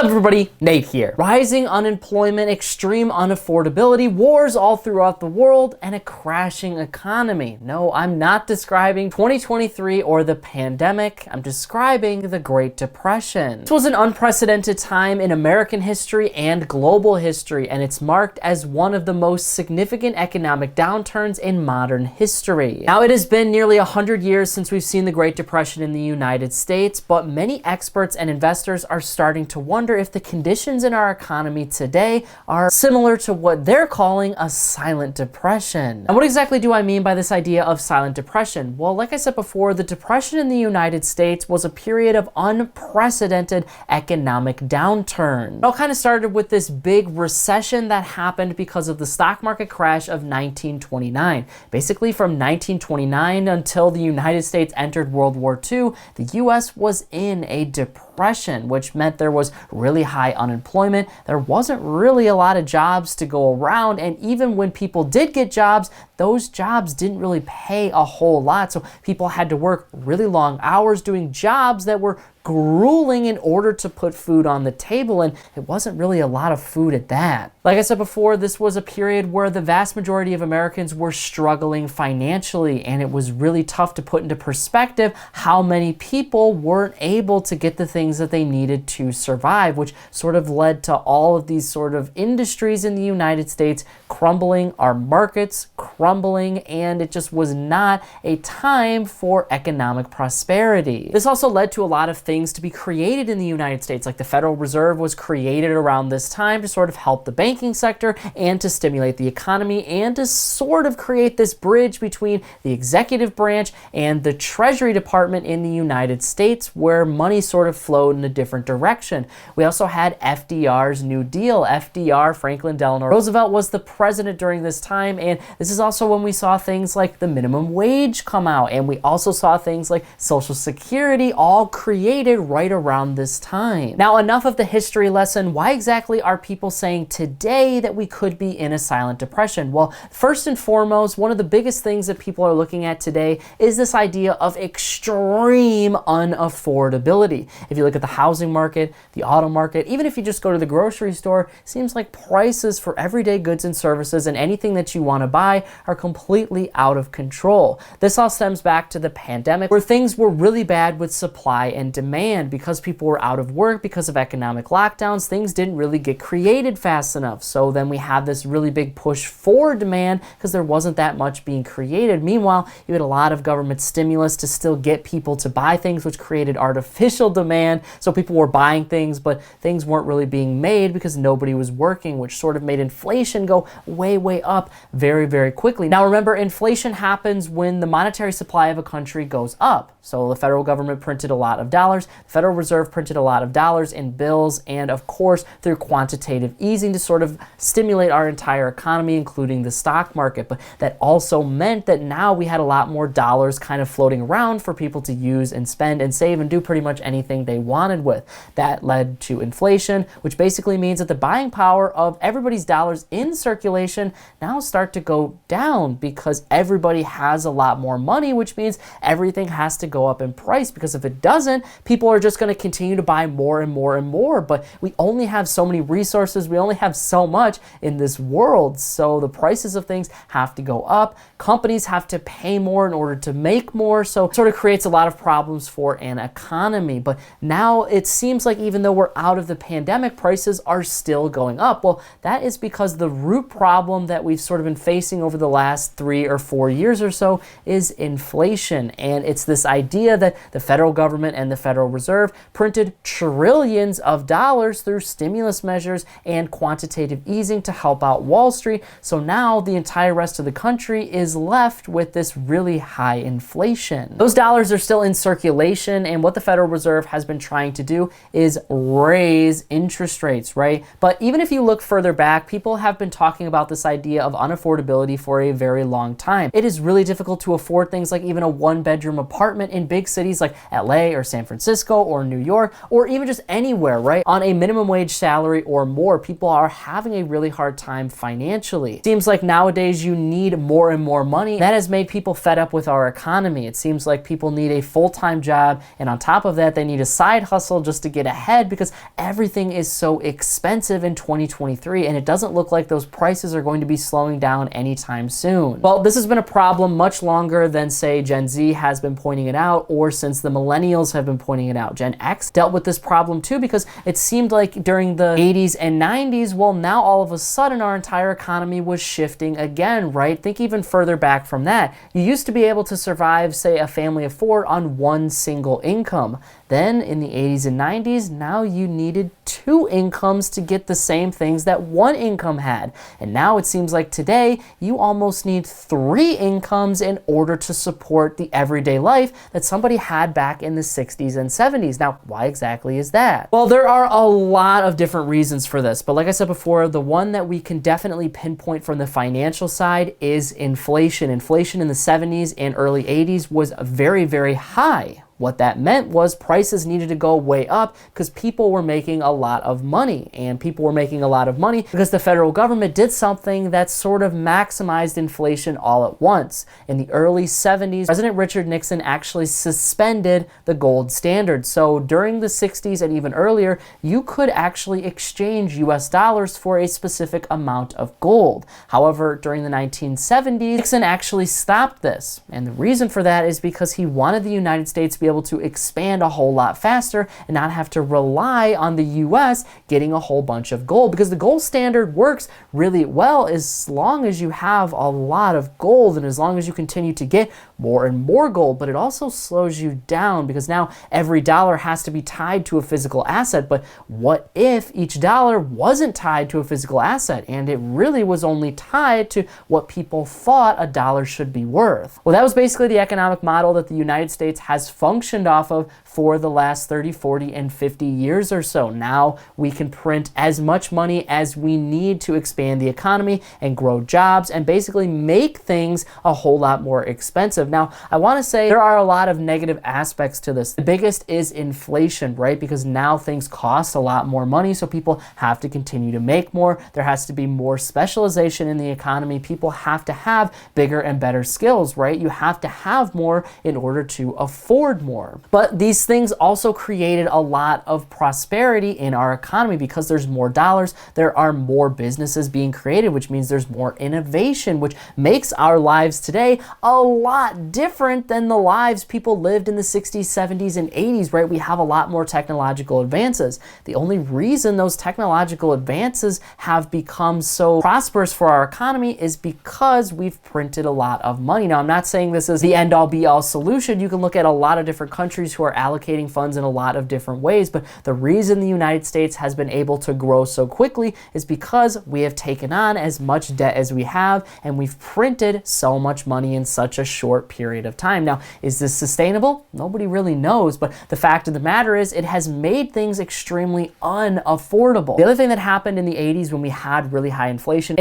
What's up everybody, Nate here. Rising unemployment, extreme unaffordability, wars all throughout the world, and a crashing economy. No, I'm not describing 2023 or the pandemic, I'm describing the Great Depression. This was an unprecedented time in American history and global history, and it's marked as one of the most significant economic downturns in modern history. Now, it has been nearly 100 years since we've seen the Great Depression in the United States, but many experts and investors are starting to wonder if the conditions in our economy today are similar to what they're calling a silent depression. And what exactly do I mean by this idea of silent depression? Well, like I said before, the depression in the United States was a period of unprecedented economic downturn. It all kind of started with this big recession that happened because of the stock market crash of 1929. Basically, from 1929 until the United States entered World War II, the US was in a depression, which meant there was really high unemployment. There wasn't really a lot of jobs to go around, and even when people did get jobs, those jobs didn't really pay a whole lot. So people had to work really long hours doing jobs that were grueling in order to put food on the table, and it wasn't really a lot of food at that. Like I said before, this was a period where the vast majority of Americans were struggling financially, and it was really tough to put into perspective how many people weren't able to get the things that they needed to survive, which sort of led to all of these sort of industries in the United States crumbling, our markets crumbling, and it just was not a time for economic prosperity. This also led to a lot of things to be created in the United States, like the Federal Reserve was created around this time to sort of help the banking sector and to stimulate the economy and to sort of create this bridge between the executive branch and the Treasury Department in the United States, where money sort of flowed in a different direction. We also had FDR's New Deal. FDR, Franklin Delano Roosevelt, was the president during this time, and this is also when we saw things like the minimum wage come out, and we also saw things like Social Security all created right around this time. Now, enough of the history lesson. Why exactly are people saying today that we could be in a silent depression? Well, first and foremost, one of the biggest things that people are looking at today is this idea of extreme unaffordability. If you look at the housing market, the auto market, even if you just go to the grocery store, it seems like prices for everyday goods and services and anything that you want to buy are completely out of control. This all stems back to the pandemic, where things were really bad with supply and demand. Because people were out of work, because of economic lockdowns, things didn't really get created fast enough. So then we have this really big push for demand because there wasn't that much being created. Meanwhile, you had a lot of government stimulus to still get people to buy things, which created artificial demand. So people were buying things, but things weren't really being made because nobody was working, which sort of made inflation go way, way up very, very quickly. Now remember, inflation happens when the monetary supply of a country goes up. So the federal government printed a lot of dollars, the Federal Reserve printed a lot of dollars in bills, and of course through quantitative easing to sort of stimulate our entire economy, including the stock market. But that also meant that now we had a lot more dollars kind of floating around for people to use and spend and save and do pretty much anything they wanted with. That led to inflation, which basically means that the buying power of everybody's dollars in circulation now start to go down because everybody has a lot more money, which means everything has to go up in price, because if it doesn't, people are just going to continue to buy more and more and more. But we only have so many resources, we only have so much in this world, so the prices of things have to go up. Companies have to pay more in order to make more, so it sort of creates a lot of problems for an economy. But now it seems like even though we're out of the pandemic, prices are still going up. Well, that is because the root problem that we've sort of been facing over the last 3 or 4 years or so is inflation. And it's this idea that the federal government and the Federal Reserve printed trillions of dollars through stimulus measures and quantitative easing to help out Wall Street. So now the entire rest of the country is left with this really high inflation. Those dollars are still in circulation, and what the Federal Reserve has been trying to do is raise interest rates, right? But even if you look further back, people have been talking about this idea of unaffordability for a very long time. It is really difficult to afford things like even a one-bedroom apartment in big cities like LA or San Francisco Francisco or New York, or even just anywhere, right? On a minimum wage salary or more, people are having a really hard time financially. Seems like nowadays you need more and more money. That has made people fed up with our economy. It seems like people need a full-time job, and on top of that, they need a side hustle just to get ahead because everything is so expensive in 2023, and it doesn't look like those prices are going to be slowing down anytime soon. Well, this has been a problem much longer than, say, Gen Z has been pointing it out, or since the millennials have been pointing it out. Gen X dealt with this problem too because it seemed like during the 80s and 90s, well, now all of a sudden our entire economy was shifting again, right? Think even further back from that. You used to be able to survive, say, a family of 4 on one single income. Then in the 80s and 90s, now you needed 2 incomes to get the same things that 1 income had. And now it seems like today you almost need 3 incomes in order to support the everyday life that somebody had back in the 60s and 70s. Now, why exactly is that? Well, there are a lot of different reasons for this, but like I said before, the one that we can definitely pinpoint from the financial side is inflation. Inflation in the 70s and early 80s was very, very high. What that meant was prices needed to go way up because people were making a lot of money, and people were making a lot of money because the federal government did something that sort of maximized inflation all at once. In the early 70s, President Richard Nixon actually suspended the gold standard. So during the 60s and even earlier, you could actually exchange US dollars for a specific amount of gold. However, during the 1970s, Nixon actually stopped this. And the reason for that is because he wanted the United States to be able to expand a whole lot faster and not have to rely on the US getting a whole bunch of gold, because the gold standard works really well as long as you have a lot of gold and as long as you continue to get more and more gold. But it also slows you down because now every dollar has to be tied to a physical asset. But what if each dollar wasn't tied to a physical asset and it really was only tied to what people thought a dollar should be worth? Well, that was basically the economic model that the United States has functioned off of for the last 30, 40, and 50 years or so. Now we can print as much money as we need to expand the economy and grow jobs and basically make things a whole lot more expensive. Now, I want to say there are a lot of negative aspects to this. The biggest is inflation, right? Because now things cost a lot more money, so people have to continue to make more. There has to be more specialization in the economy. People have to have bigger and better skills, right? You have to have more in order to afford more. But these things also created a lot of prosperity in our economy because there's more dollars, there are more businesses being created, which means there's more innovation, which makes our lives today a lot different than the lives people lived in the 60s, 70s, and 80s, right? We have a lot more technological advances. The only reason those technological advances have become so prosperous for our economy is because we've printed a lot of money. Now, I'm not saying this is the end-all be-all solution. You can look at a lot of different countries who are allocating funds in a lot of different ways, but the reason the United States has been able to grow so quickly is because we have taken on as much debt as we have, and we've printed so much money in such a short period of time. Now, is this sustainable? Nobody really knows, but the fact of the matter is it has made things extremely unaffordable. The other thing that happened in the 80s when we had really high inflation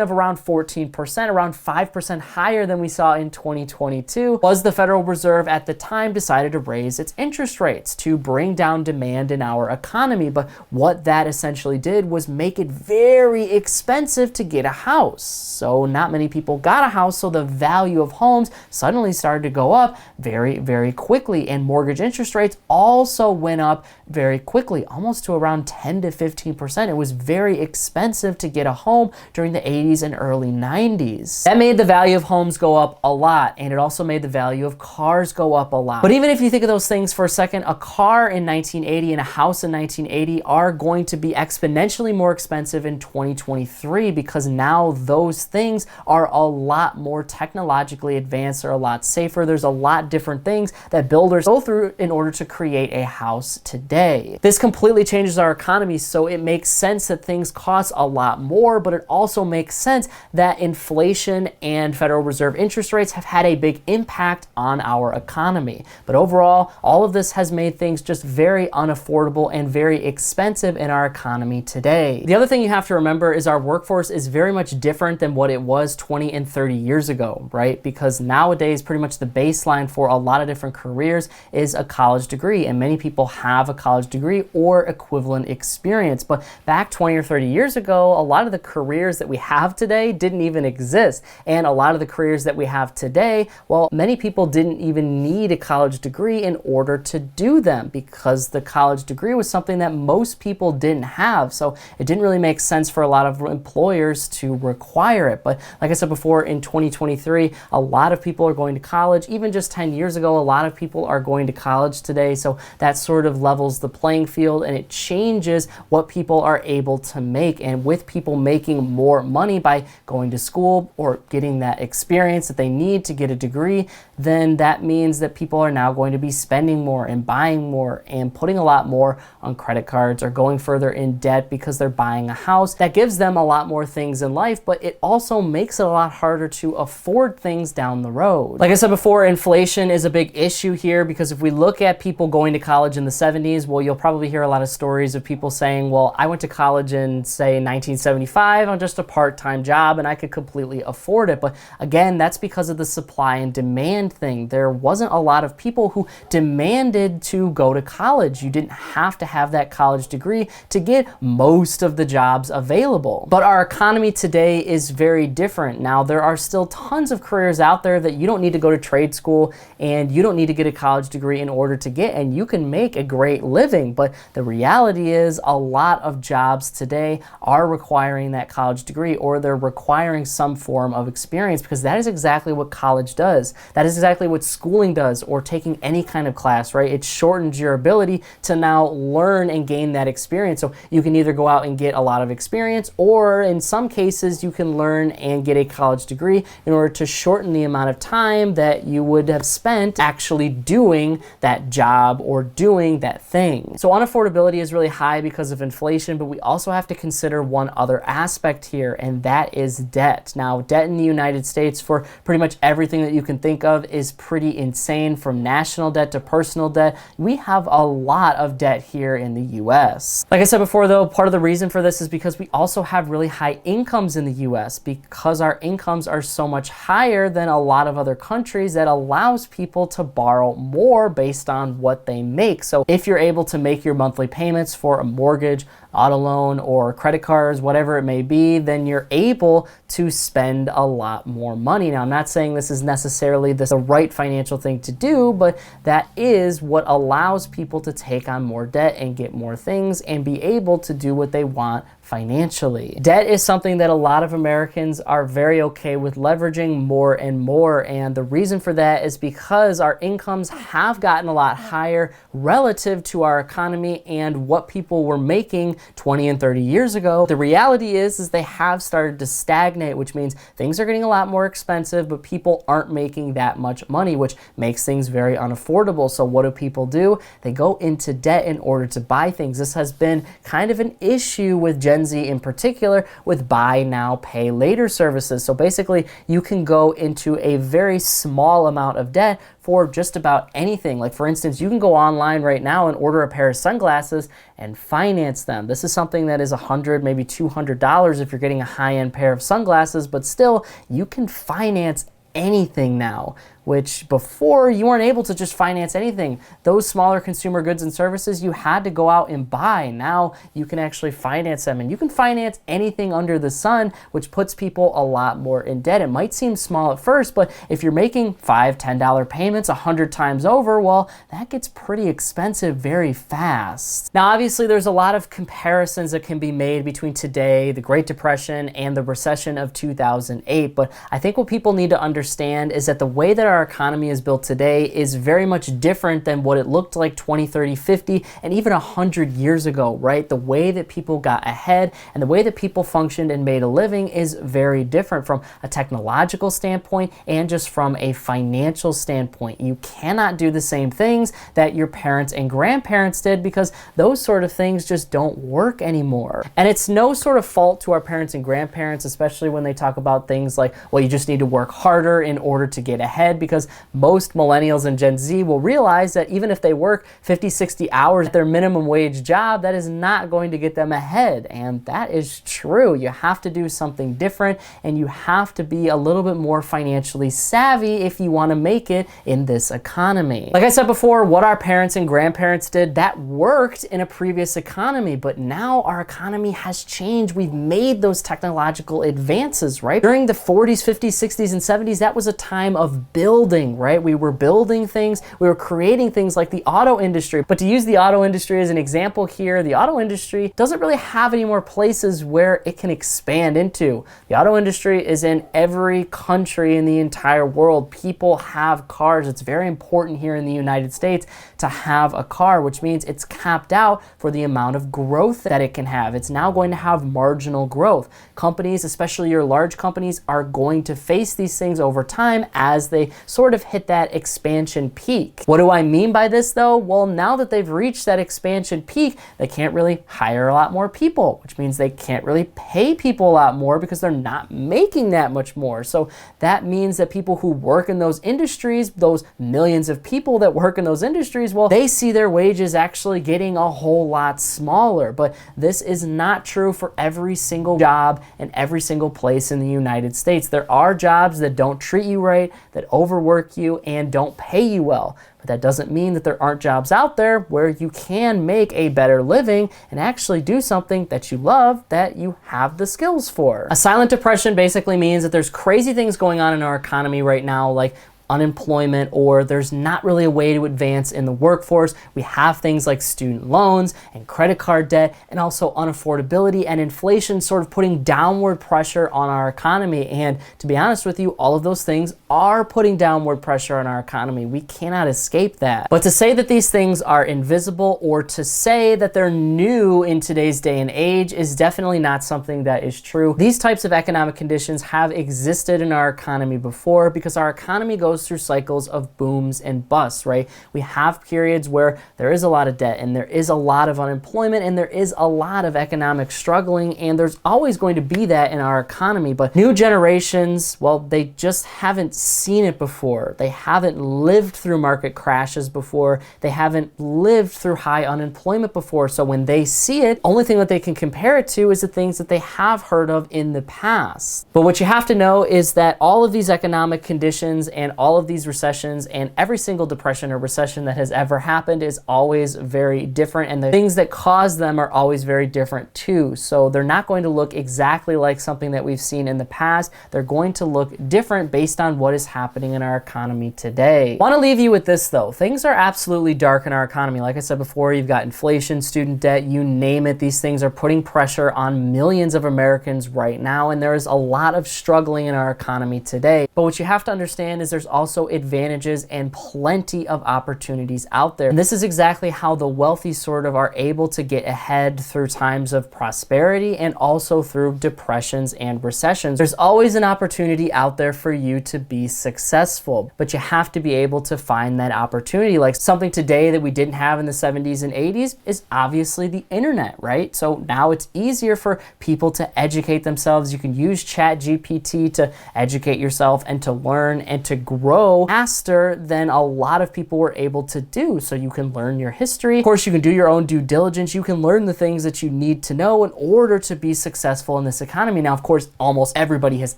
of around 14%, around 5% higher than we saw in 2022, was the Federal Reserve at the time decided to raise its interest rates to bring down demand in our economy. But what that essentially did was make it very expensive to get a house. So not many people got a house, so the value of homes suddenly started to go up very, very quickly. And mortgage interest rates also went up very quickly, almost to around 10 to 15%. It was very expensive to get a home during the 80s and early 90s. That made the value of homes go up a lot, and it also made the value of cars go up a lot. But even if you think of those things for a second, a car in 1980 and a house in 1980 are going to be exponentially more expensive in 2023 because now those things are a lot more technologically advanced, or a lot safer. There's a lot different things that builders go through in order to create a house today. This completely changes our economy, so it makes sense that things cost a lot more, but it also makes sense that inflation and Federal Reserve interest rates have had a big impact on our economy. But overall, all of this has made things just very unaffordable and very expensive in our economy today. The other thing you have to remember is our workforce is very much different than what it was 20 and 30 years ago, right? Because nowadays, nowadays, pretty much the baseline for a lot of different careers is a college degree, and many people have a college degree or equivalent experience. But back 20 or 30 years ago, a lot of the careers that we have today didn't even exist. And a lot of the careers that we have today, well, many people didn't even need a college degree in order to do them, because the college degree was something that most people didn't have. So it didn't really make sense for a lot of employers to require it. But like I said before, in 2023, a lot of people are going to college. Even just 10 years ago, a lot of people are going to college today. So that sort of levels the playing field, and it changes what people are able to make. And with people making more money by going to school or getting that experience that they need to get a degree, then that means that people are now going to be spending more and buying more and putting a lot more on credit cards or going further in debt because they're buying a house. That gives them a lot more things in life, but it also makes it a lot harder to afford things down the road. Like I said before, inflation is a big issue here, because if we look at people going to college in the 70s, well, you'll probably hear a lot of stories of people saying, well, I went to college in, say, 1975 on just a part-time job and I could completely afford it. But again, that's because of the supply and demand thing. There wasn't a lot of people who demanded to go to college. You didn't have to have that college degree to get most of the jobs available. But our economy today is very different. Now, there are still tons of careers out there that you don't need to go to trade school and you don't need to get a college degree in order to get, and you can make a great living. But the reality is a lot of jobs today are requiring that college degree, or they're requiring some form of experience, because that is exactly what college does. That is exactly what schooling does, or taking any kind of class, right? It shortens your ability to now learn and gain that experience. So you can either go out and get a lot of experience, or in some cases you can learn and get a college degree in order to shorten the amount of time that you would have spent actually doing that job or doing that thing. So unaffordability is really high because of inflation, but we also have to consider one other aspect here, and that is debt. Now, debt in the United States for pretty much everything that you can think of is pretty insane, from national debt to personal debt. We have a lot of debt here in the US. Like I said before though, part of the reason for this is because we also have really high incomes in the US. Because our incomes are so much higher than a lot of other countries, that allows people to borrow more based on what they make. So if you're able to make your monthly payments for a mortgage, auto loan, or credit cards, whatever it may be, then you're able to spend a lot more money. Now, I'm not saying this is necessarily the right financial thing to do, but that is what allows people to take on more debt and get more things and be able to do what they want financially. Debt is something that a lot of Americans are very okay with leveraging more and more, and the reason for that is because our incomes have gotten a lot higher relative to our economy and what people were making 20 and 30 years ago. The reality is they have started to stagnate, which means things are getting a lot more expensive, but people aren't making that much money, which makes things very unaffordable. So what do people do? They go into debt in order to buy things. This has been kind of an issue with Gen Z in particular, with buy now, pay later services. So basically, you can go into a very small amount of debt for just about anything. Like for instance, you can go online right now and order a pair of sunglasses and finance them. This is something that is $100, maybe $200 if you're getting a high-end pair of sunglasses, but still, you can finance anything now, which before you weren't able to just finance anything. Those smaller consumer goods and services, you had to go out and buy. Now you can actually finance them, and you can finance anything under the sun, which puts people a lot more in debt. It might seem small at first, but if you're making $5, $10 payments 100 times over, well, that gets pretty expensive very fast. Now, obviously, there's a lot of comparisons that can be made between today, the Great Depression, and the recession of 2008, but I think what people need to understand is that the way that our economy is built today is very much different than what it looked like 20, 30, 50, and even 100 years ago, right? The way that people got ahead and the way that people functioned and made a living is very different from a technological standpoint and just from a financial standpoint. You cannot do the same things that your parents and grandparents did, because those sort of things just don't work anymore. And it's no sort of fault to our parents and grandparents, especially when they talk about things like, well, you just need to work harder in order to get ahead, Because most millennials and Gen Z will realize that even if they work 50, 60 hours at their minimum wage job, that is not going to get them ahead. And that is true. You have to do something different, and you have to be a little bit more financially savvy if you want to make it in this economy. Like I said before, what our parents and grandparents did, that worked in a previous economy, but now our economy has changed. We've made those technological advances, right? During the 40s, 50s, 60s, and 70s, that was a time of building, right? We were building things, we were creating things like the auto industry. But to use the auto industry as an example here, the auto industry doesn't really have any more places where it can expand into. The auto industry is in every country in the entire world. People have cars. It's very important here in the United States to have a car, which means it's capped out for the amount of growth that it can have. It's now going to have marginal growth. Companies, especially your large companies, are going to face these things over time as they sort of hit that expansion peak. What do I mean by this though? Well, now that they've reached that expansion peak, they can't really hire a lot more people, which means they can't really pay people a lot more because they're not making that much more. So that means that people who work in those industries, those millions of people that work in those industries, well, they see their wages actually getting a whole lot smaller. But this is not true for every single job and every single place in the United States. There are jobs that don't treat you right, that overwork you, and don't pay you well. But that doesn't mean that there aren't jobs out there where you can make a better living and actually do something that you love, that you have the skills for. A silent depression basically means that there's crazy things going on in our economy right now, like unemployment, or there's not really a way to advance in the workforce. We have things like student loans and credit card debt, and also unaffordability and inflation sort of putting downward pressure on our economy. And to be honest with you, all of those things are putting downward pressure on our economy. We cannot escape that. But to say that these things are invisible, or to say that they're new in today's day and age, is definitely not something that is true. These types of economic conditions have existed in our economy before, because our economy goes through cycles of booms and busts, right? We have periods where there is a lot of debt, and there is a lot of unemployment, and there is a lot of economic struggling, and there's always going to be that in our economy. But new generations, well, they just haven't seen it before. They haven't lived through market crashes before. They haven't lived through high unemployment before. So when they see it, only thing that they can compare it to is the things that they have heard of in the past. But what you have to know is that all of these economic conditions and all of these recessions and every single depression or recession that has ever happened is always very different, and the things that cause them are always very different too. So they're not going to look exactly like something that we've seen in the past. They're going to look different based on what is happening in our economy today. I want to leave you with this though. Things are absolutely dark in our economy. Like I said before, you've got inflation, student debt, you name it. These things are putting pressure on millions of Americans right now, and there is a lot of struggling in our economy today. But what you have to understand is there's also advantages and plenty of opportunities out there. And this is exactly how the wealthy sort of are able to get ahead through times of prosperity and also through depressions and recessions. There's always an opportunity out there for you to be successful, but you have to be able to find that opportunity. Like something today that we didn't have in the 70s and 80s is obviously the internet, right? So now it's easier for people to educate themselves. You can use ChatGPT to educate yourself and to learn and to grow faster than a lot of people were able to do. So you can learn your history. Of course, you can do your own due diligence. You can learn the things that you need to know in order to be successful in this economy. Now, of course, almost everybody has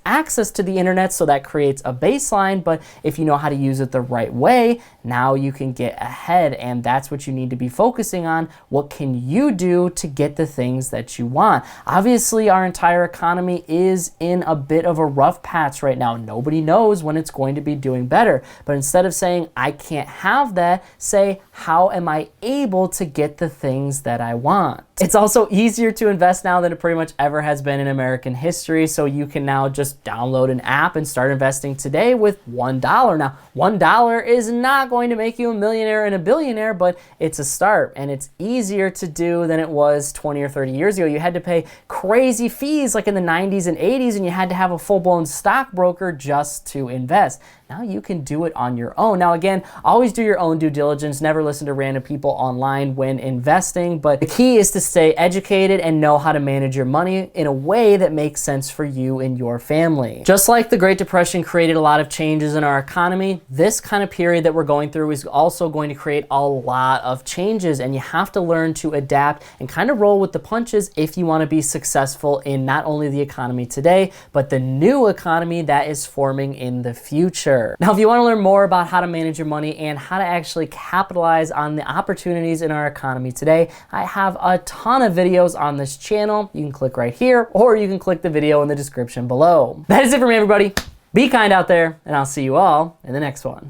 access to the internet, so that creates a baseline, but if you know how to use it the right way, now you can get ahead, and that's what you need to be focusing on. What can you do to get the things that you want? Obviously, our entire economy is in a bit of a rough patch right now. Nobody knows when it's going to be doing better, but instead of saying, I can't have that, say, how am I able to get the things that I want? It's also easier to invest now than it pretty much ever has been in American history, so you can now just download an app and start investing today with $1. Now, $1 is not going to make you a millionaire and a billionaire, but it's a start, and it's easier to do than it was 20 or 30 years ago. You had to pay crazy fees like in the 90s and 80s, and you had to have a full-blown stockbroker just to invest. Now you can do it on your own. Now again, always do your own due diligence. Never never listen to random people online when investing, but the key is to stay educated and know how to manage your money in a way that makes sense for you and your family. Just like the Great Depression created a lot of changes in our economy, this kind of period that we're going through is also going to create a lot of changes, and you have to learn to adapt and kind of roll with the punches if you want to be successful in not only the economy today, but the new economy that is forming in the future. Now, if you want to learn more about how to manage your money and how to actually capitalize on the opportunities in our economy today, I have a ton of videos on this channel. You can click right here, or you can click the video in the description below. That is it for me, everybody. Be kind out there, and I'll see you all in the next one.